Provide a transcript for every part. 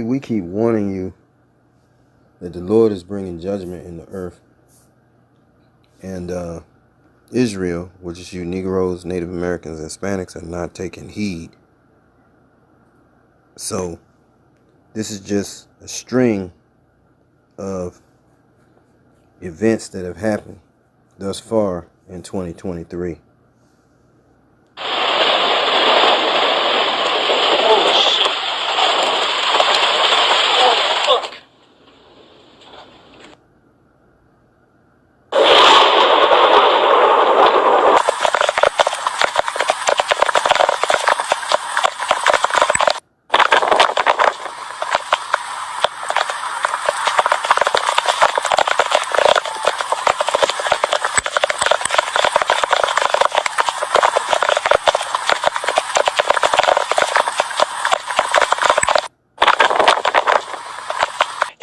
we keep warning you that the Lord is bringing judgment in the earth. And Israel, which is you Negroes, Native Americans, Hispanics, are not taking heed. So this is just a string of events that have happened thus far in 2023.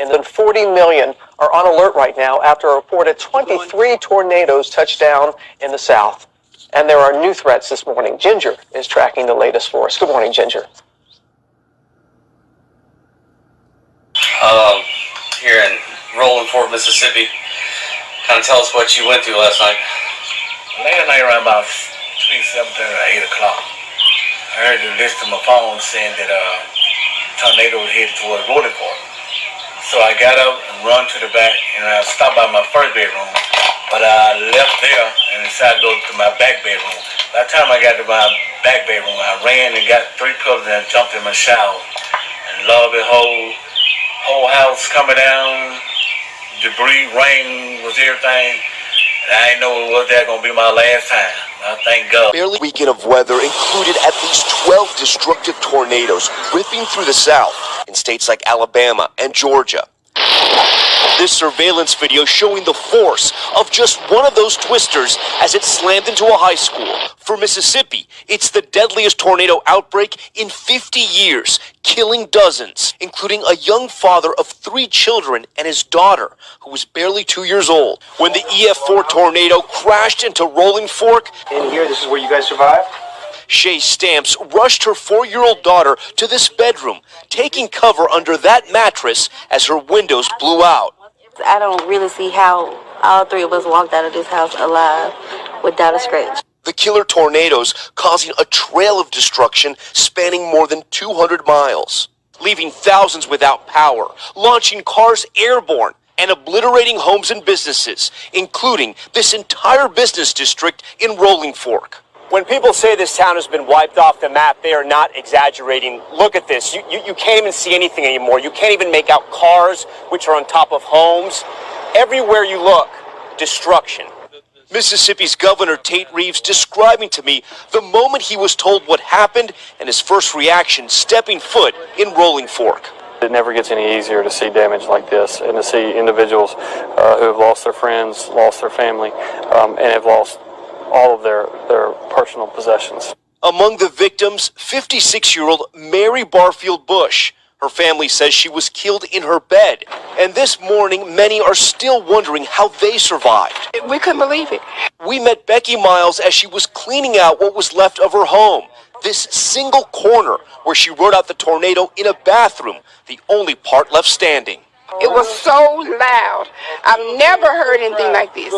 And then 40 million are on alert right now after a reported 23 tornadoes touched down in the south. And there are new threats this morning. Ginger is tracking the latest for us. Good morning, Ginger. Here in Rolling Fork, Mississippi. Kind of tell us what you went through last night. Last night around about between 7:30 or 8 o'clock, I heard the list on my phone saying that tornado was headed toward Rolling Fork. So I got up and run to the back, and I stopped by my first bedroom, but I left there and decided to go to my back bedroom. By the time I got to my back bedroom, I ran and got 3 pillows and jumped in my shower. And lo and behold, whole house coming down, debris, rain was everything. And I didn't know it was that going to be my last time. I thank God. Barely weekend of weather included at least 12 destructive tornadoes ripping through the south in states like Alabama and Georgia. This surveillance video showing the force of just one of those twisters as it slammed into a high school. For Mississippi, it's the deadliest tornado outbreak in 50 years, killing dozens, including a young father of 3 children and his daughter, who was barely 2 years old, when the EF4 tornado crashed into Rolling Fork. In here, this is where you guys survived? Shay Stamps rushed her 4-year-old daughter to this bedroom, taking cover under that mattress as her windows blew out. I don't really see how all 3 of us walked out of this house alive without a scratch. The killer tornadoes causing a trail of destruction spanning more than 200 miles, leaving thousands without power, launching cars airborne, and obliterating homes and businesses, including this entire business district in Rolling Fork. When people say this town has been wiped off the map, they are not exaggerating. Look at this. You can't even see anything anymore. You can't even make out cars, which are on top of homes. Everywhere you look, destruction. Mississippi's Governor Tate Reeves describing to me the moment he was told what happened and his first reaction stepping foot in Rolling Fork. It never gets any easier to see damage like this and to see individuals who have lost their friends, lost their family, and have lost all of their personal possessions. Among the victims, 56-year-old Mary Barfield Bush. Her family says she was killed in her bed. And this morning, many are still wondering how they survived. We couldn't believe it. We met Becky Miles as she was cleaning out what was left of her home. This single corner where she rode out the tornado in a bathroom, the only part left standing. It was so loud. I've never heard anything like this.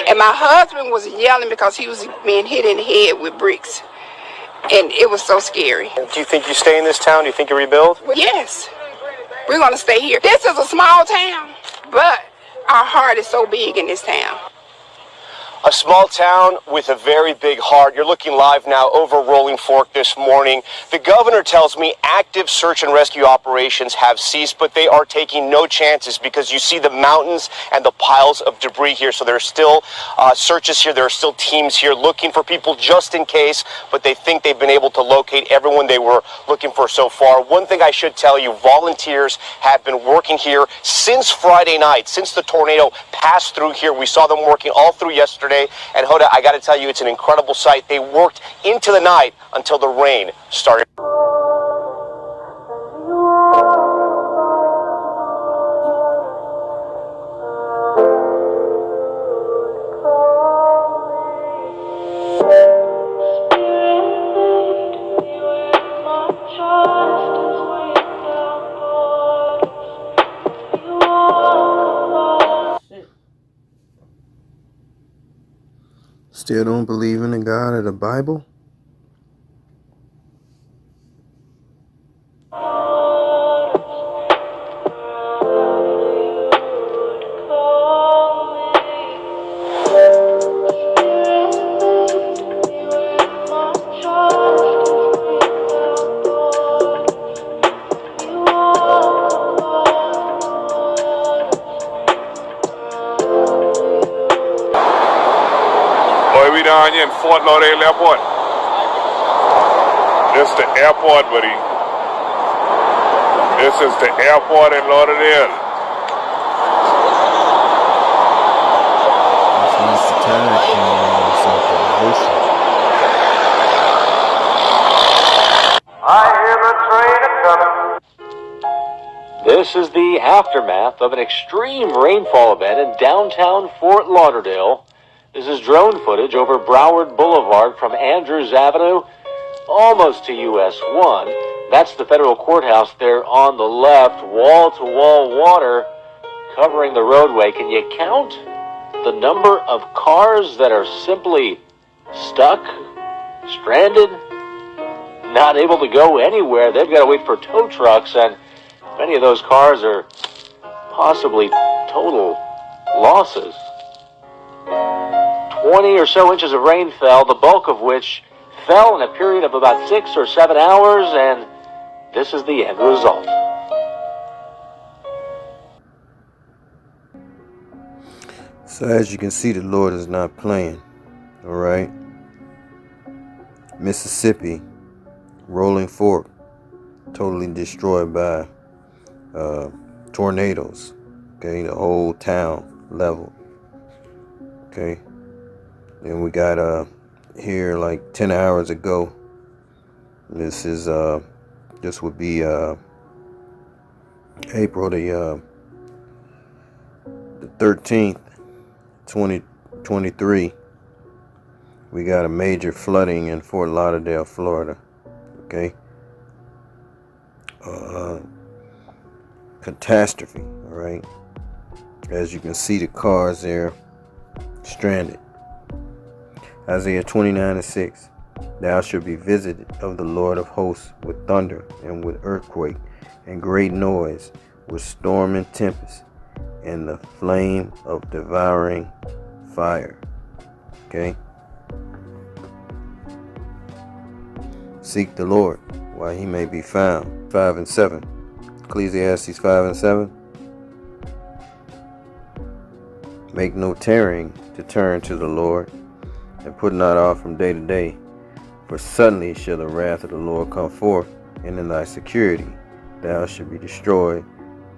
And my husband was yelling because he was being hit in the head with bricks. And it was so scary. Do you think you stay in this town? Do you think you rebuild? Yes. We're going to stay here. This is a small town, but our heart is so big in this town. A small town with a very big heart. You're looking live now over Rolling Fork this morning. The governor tells me active search and rescue operations have ceased, but they are taking no chances because you see the mountains and the piles of debris here. So there are still searches here. There are still teams here looking for people just in case, but they think they've been able to locate everyone they were looking for so far. One thing I should tell you, volunteers have been working here since Friday night, since the tornado passed through here. We saw them working all through yesterday. And Hoda, I got to tell you, it's an incredible sight. They worked into the night until the rain started. Still don't believe in the God of the Bible? Boy, we down here in Fort Lauderdale Airport. This is the airport, buddy. This is the airport in Lauderdale. This is the tide coming in something, the ocean. I hear the train coming. This is the aftermath of an extreme rainfall event in downtown Fort Lauderdale. This is drone footage over Broward Boulevard from Andrews Avenue, almost to US 1. That's the federal courthouse there on the left, wall-to-wall water covering the roadway. Can you count the number of cars that are simply stuck, stranded, not able to go anywhere? They've got to wait for tow trucks, and many of those cars are possibly total losses. 20 or so inches of rain fell, the bulk of which fell in a period of about 6 or 7 hours, and this is the end result. So as you can see, the Lord is not playing. All right. Mississippi, Rolling Fork, totally destroyed by tornadoes. Okay, the whole town leveled. Okay. Then we got here like 10 hours ago. This is this would be April the 13th, 2023. We got a major flooding in Fort Lauderdale, Florida. Okay. Catastrophe. All right. As you can see, the cars there stranded. Isaiah 29:6. Thou shalt be visited of the Lord of hosts with thunder and with earthquake and great noise, with storm and tempest, and the flame of devouring fire. Okay? Seek the Lord while he may be found. 5 and 7. Ecclesiastes 5 and 7. Make no tarrying to turn to the Lord, and put not off from day to day. For suddenly shall the wrath of the Lord come forth, and in thy security thou shalt be destroyed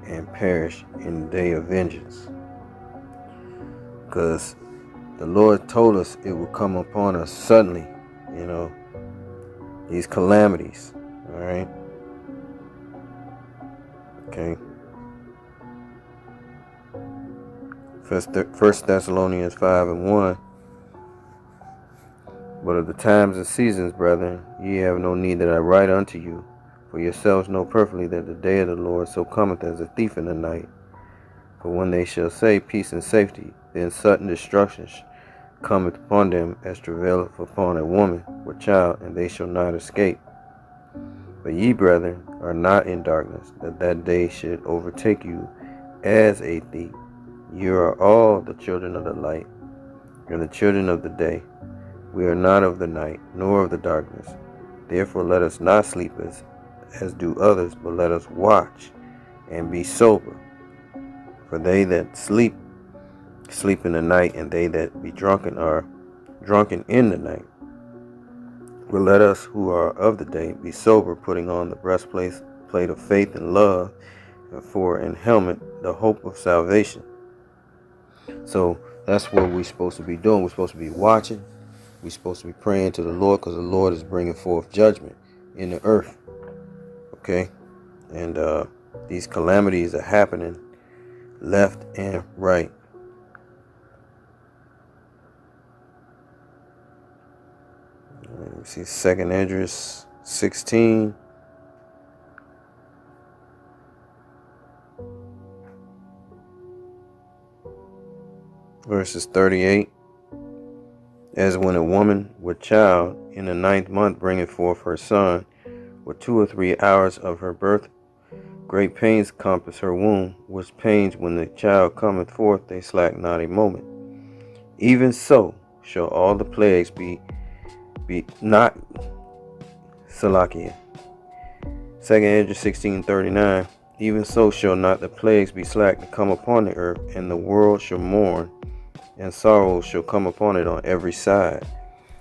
and perish in the day of vengeance. Because the Lord told us it would come upon us suddenly, these calamities. All right. Okay. First Thessalonians 5 and 1. But of the times and seasons, brethren, ye have no need that I write unto you, for yourselves know perfectly that the day of the Lord so cometh as a thief in the night. For when they shall say peace and safety, then sudden destruction cometh upon them as travaileth upon a woman with child, and they shall not escape. But ye, brethren, are not in darkness, that that day should overtake you as a thief. You are all the children of the light, and the children of the day. We are not of the night, nor of the darkness. Therefore let us not sleep as do others, but let us watch and be sober. For they that sleep in the night, and they that be drunken are drunken in the night. But let us who are of the day be sober, putting on the breastplate of faith and love, and for an helmet the hope of salvation. So that's what we're supposed to be doing. We're supposed to be watching. We're supposed to be praying to the Lord, because the Lord is bringing forth judgment in the earth. Okay? And these calamities are happening left and right. Let me see, 2 Esdras 16. Verses 38. as when a woman with child in the 9th month bringeth forth her son, with 2 or 3 hours of her birth, great pains compass her womb, which pains when the child cometh forth, they slack not a moment. Even so shall all the plagues be not Salakia. 2nd Edge 1639. Even so shall not the plagues be slack to come upon the earth, and the world shall mourn, and sorrow shall come upon it on every side.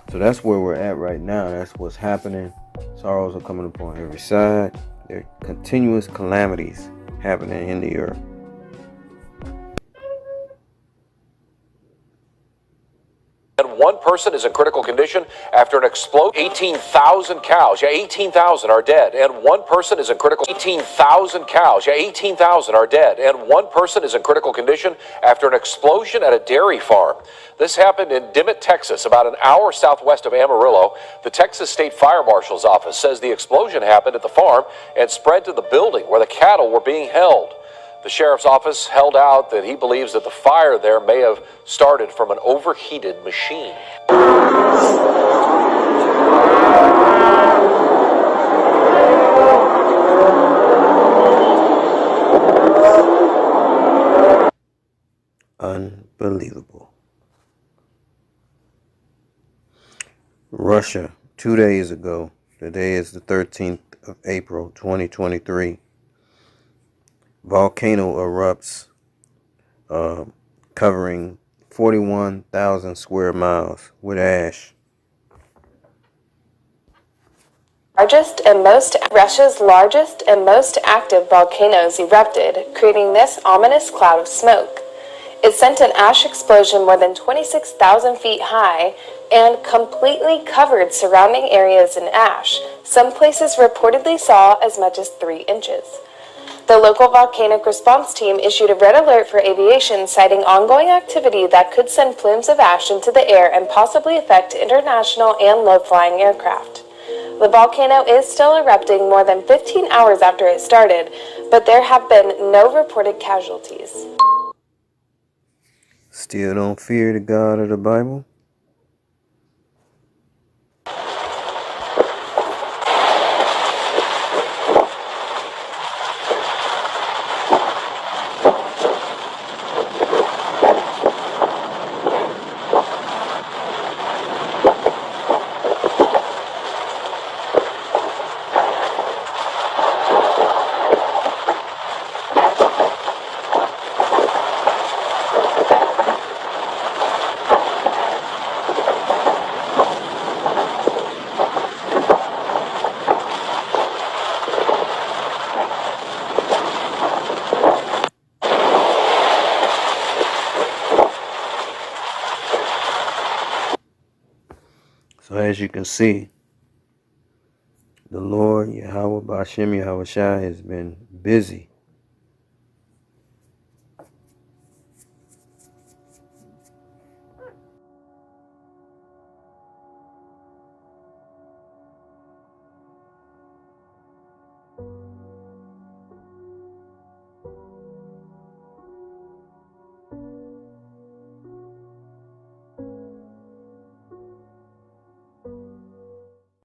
So that's where we're at right now. That's what's happening. Sorrows are coming upon every side. There are continuous calamities happening in the earth. And one person is in critical condition after an explosion. 18,000 cows, 18,000 are dead. And one person is in critical. 18,000 cows, 18,000 are dead. And one person is in critical condition after an explosion at a dairy farm. This happened in Dimmitt, Texas, about an hour southwest of Amarillo. The Texas State Fire Marshal's office says the explosion happened at the farm and spread to the building where the cattle were being held. The sheriff's office held out that he believes that the fire there may have started from an overheated machine. Unbelievable. Russia, 2 days ago, today is the 13th of April, 2023. Volcano erupts, covering 41,000 square miles with ash. Russia's largest and most active volcanoes erupted, creating this ominous cloud of smoke. It sent an ash explosion more than 26,000 feet high and completely covered surrounding areas in ash. Some places reportedly saw as much as 3 inches. The local volcanic response team issued a red alert for aviation, citing ongoing activity that could send plumes of ash into the air and possibly affect international and low-flying aircraft. The volcano is still erupting more than 15 hours after it started, but there have been no reported casualties. Still don't fear the God of the Bible? So as you can see, the Lord, Yahweh Ba'ashem Yahweh Shai, has been busy